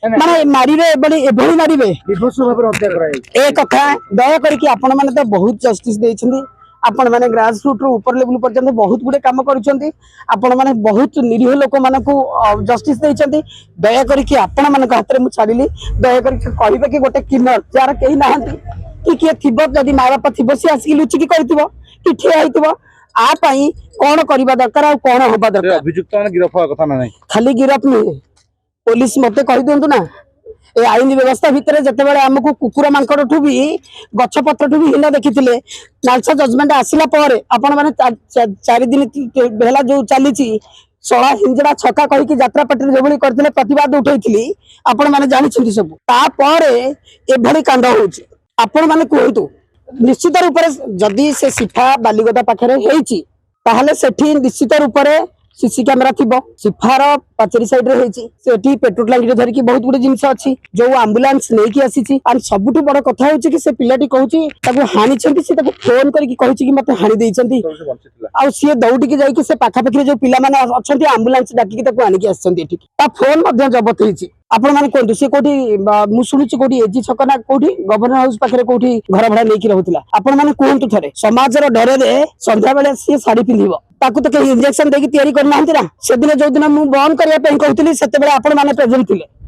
माने मारिबे एभली मारिबे ए कथा दया करके आपण माने तो बहुत जस्टिस देइछन्ती आपण माने ग्रास रूट रो ऊपर लेवल पर्यंत बहुत गुडे काम करिसन्ती आपण माने बहुत निरीह लोक मानकू जस्टिस देइछन्ती दया करके आपण मानक हाथ रे मु छाडिली दया करके कहबे कि गोटे किन्नर जार केही नाहंती कि किए थिबो जदी माँ बापा थिबो से आसी लुचिकी करथिबो कि ठिया हेतिबो आ पई कोन करबा दरकार आ कोन होबा दरकार अभियुक्त माने गिरफ होवा कथा ना खाली गिरफ नहीं पुलिस मते कहि दियंतु ना ए आईन व्यवस्था भितर जते बेले हमकु कुकुर मांकड़ ठु भी गछ पत्र ठु भी हिना देखिथिले नालसा जजमेंट आसिला पर आपण माने 4 दिन भेला जो चलीची 16 हिंजड़ा छक्का कहि कि यात्रा पट्टी जेभली करथिले प्रतिवाद उठैथिली आपण माने जानि छथि सब ता पर एभली कांड होउची आपण माने कहंतु निश्चित रूप से जदि से सिफा बालीगदा पाखरे हेची ताहले सेठी निश्चित रूप से सीसी कैमेरा थिबो सिफार पाचेरी साइड रे हेची सेठी पेट्रोल टंकी धरि की बहुत गुडे जिंस अछि जो एम्बुलेंस नै की आसीची आ सबुठु बड़ कथा होची कि से पिलाटी कहूची ताको हानि छंती से ताको फोन करके कहूची कि मते हानि देइछंती आ सी दौड़ी के जाई कि से पाखा पाखरे जो पिला माने अछंती एम्बुलेंस डाकी कि ताको आनि की आछंती एठी ता फोन मध्ये जबत हेची आपण माने कोंतु से कोठी मु सुनुची कोठी एजी छकना कोठी गवर्नर हाउस पाखरे कोठी घर भड़ा नै की रहउतिला आपण माने कोंतु थरे समाज रो डरे रे संध्या बेले सी साड़ी पिंधिबो ताकू तो कहीं इंजेक्शन देकी तैयारी करना हंती ना से दिन जो दिन मु बंद करिया पे कहउतिली सेते बेले आपण माने प्रेजेंट थिले